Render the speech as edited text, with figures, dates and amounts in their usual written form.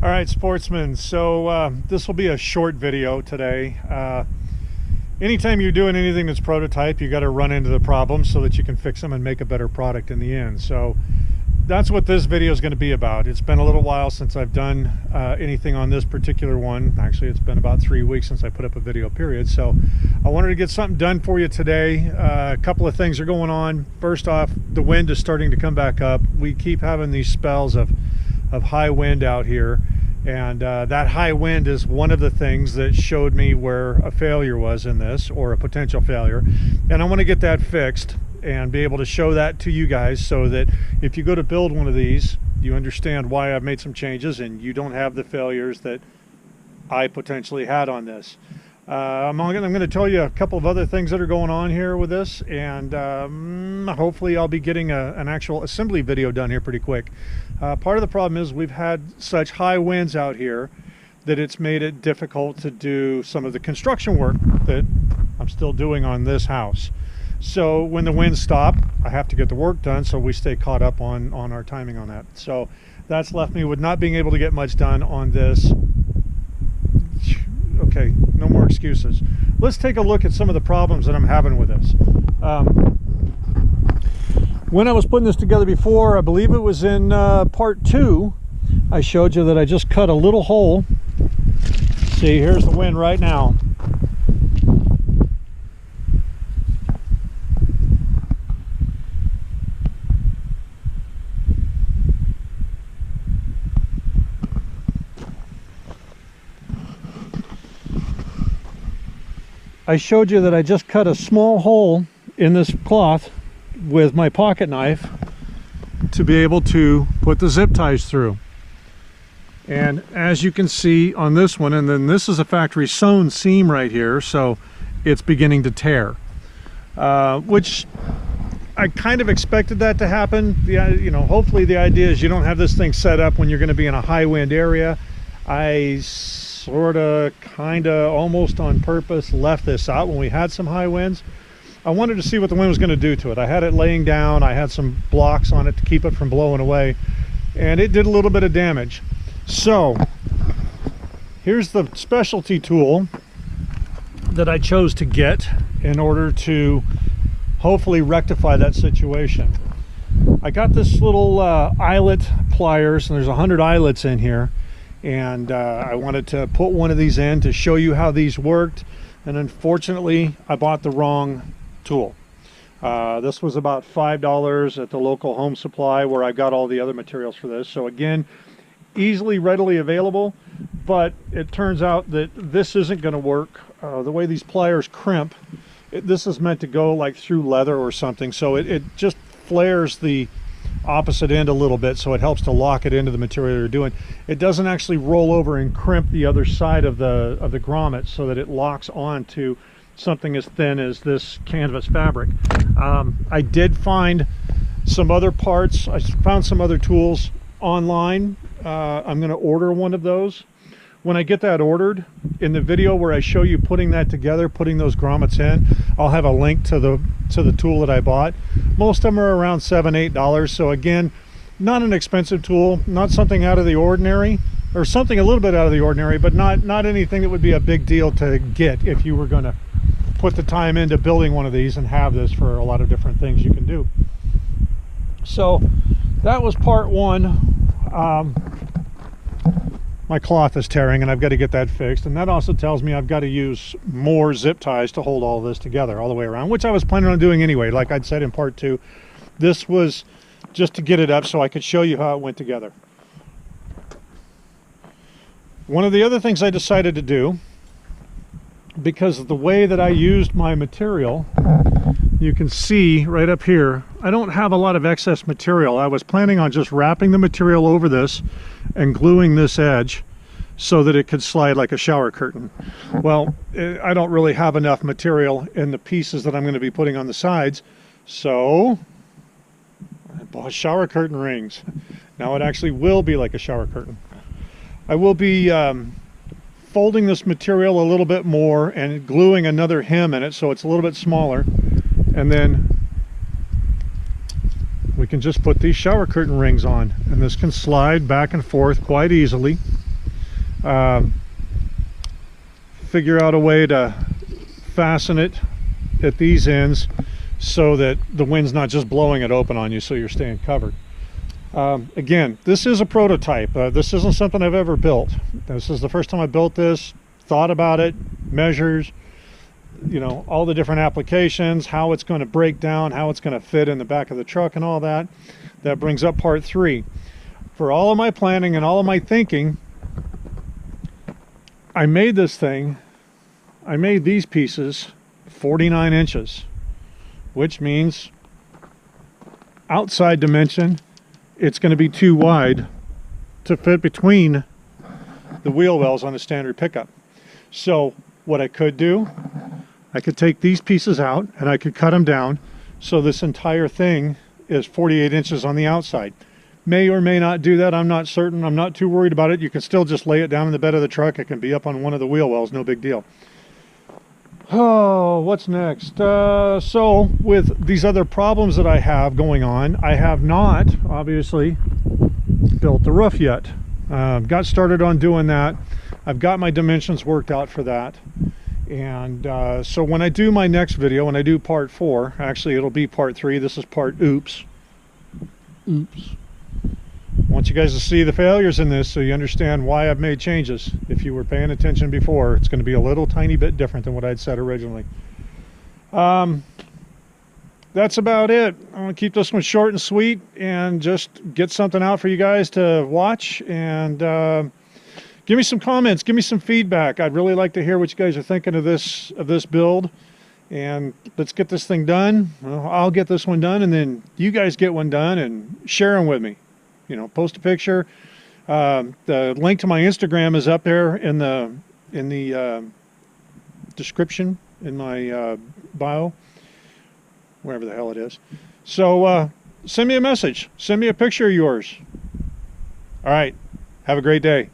All right, sportsmen, so this will be a short video today. Anytime you're doing anything that's prototype, you got to run into the problems so that you can fix them and make a better product in the end. So that's what this video is going to be about. It's been a little while since I've done anything on this particular one. Actually, it's been about 3 weeks since I put up a video, period. So I wanted to get something done for you today. A couple of things are going on. First off, the wind is starting to come back up. We keep having these spells of high wind out here, and that high wind is one of the things that showed me where a failure was in this, or a potential failure, and I want to get that fixed and be able to show that to you guys so that if you go to build one of these, you understand why I've made some changes and you don't have the failures that I potentially had on this. I'm going to tell you a couple of other things that are going on here with this, and hopefully I'll be getting an actual assembly video done here pretty quick. Part of the problem is we've had such high winds out here that it's made it difficult to do some of the construction work that I'm still doing on this house. So when the winds stop, I have to get the work done so we stay caught up on our timing on that. So that's left me with not being able to get much done on this. Okay, no more excuses. Let's take a look at some of the problems that I'm having with this. When I was putting this together before, I believe it was in part 2, I showed you that I just cut a little hole. See, here's the wind right now. I showed you that I just cut a small hole in this cloth with my pocket knife to be able to put the zip ties through. And as you can see on this one, and then this is a factory sewn seam right here, so it's beginning to tear, which I kind of expected that to happen. You know, hopefully the idea is you don't have this thing set up when you're going to be in a high wind area. I sort of, kind of, almost on purpose left this out when we had some high winds. I wanted to see what the wind was going to do to it. I had it laying down, I had some blocks on it to keep it from blowing away, and it did a little bit of damage. So here's the specialty tool that I chose to get in order to hopefully rectify that situation. I got this little eyelet pliers, and there's 100 eyelets in here, and I wanted to put one of these in to show you how these worked, and unfortunately I bought the wrong tool. This was about $5 at the local home supply where I got all the other materials for this. So again, easily, readily available, but it turns out that this isn't going to work. The way these pliers crimp, this is meant to go like through leather or something, so it just flares the opposite end a little bit, so it helps to lock it into the material you're doing. It doesn't actually roll over and crimp the other side of the grommet so that it locks onto something as thin as this canvas fabric. I did find some other parts. I found some other tools online. I'm going to order one of those. When I get that ordered, in the video where I show you putting that together, putting those grommets in, I'll have a link to the tool that I bought. Most of them are around $7–8. So again, not an expensive tool, not something out of the ordinary, or something a little bit out of the ordinary, but not anything that would be a big deal to get if you were going to put the time into building one of these and have this for a lot of different things you can do. So that was part 1. My cloth is tearing and I've got to get that fixed, and that also tells me I've got to use more zip ties to hold all this together all the way around, which I was planning on doing anyway. Like I'd said in part 2, this was just to get it up so I could show you how it went together. One of the other things I decided to do, because of the way that I used my material, you can see right up here, I don't have a lot of excess material. I was planning on just wrapping the material over this and gluing this edge so that it could slide like a shower curtain. Well, I don't really have enough material in the pieces that I'm going to be putting on the sides, so I bought shower curtain rings. Now it actually will be like a shower curtain. I will be folding this material a little bit more and gluing another hem in it so it's a little bit smaller, and then we can just put these shower curtain rings on, and this can slide back and forth quite easily. figure out a way to fasten it at these ends so that the wind's not just blowing it open on you, so you're staying covered. Again, this is a prototype. This isn't something I've ever built. This is the first time I built this, thought about it, measures, you know, all the different applications, how it's going to break down, how it's going to fit in the back of the truck and all that. That brings up part 3. For all of my planning and all of my thinking, I made this thing, I made these pieces 49 inches, which means outside dimension, it's going to be too wide to fit between the wheel wells on a standard pickup. So what I could do, I could take these pieces out and I could cut them down so this entire thing is 48 inches on the outside. May or may not do that, I'm not certain. I'm not too worried about it. You can still just lay it down in the bed of the truck. It can be up on one of the wheel wells, no big deal. Oh, what's next? So with these other problems that I have going on, I have not obviously built the roof yet. Got started on doing that. I've got my dimensions worked out for that. And so when I do my next video, when I do part 4, actually it'll be part 3. This is part oops. I want you guys to see the failures in this so you understand why I've made changes. If you were paying attention before, it's going to be a little tiny bit different than what I'd said originally. That's about it. I'm going to keep this one short and sweet and just get something out for you guys to watch. And give me some comments, give me some feedback. I'd really like to hear what you guys are thinking of this build. And let's get this thing done. Well, I'll get this one done, and then you guys get one done and share them with me. You know, post a picture. The link to my Instagram is up there in the description in my bio, wherever the hell it is. So send me a message. Send me a picture of yours. All right. Have a great day.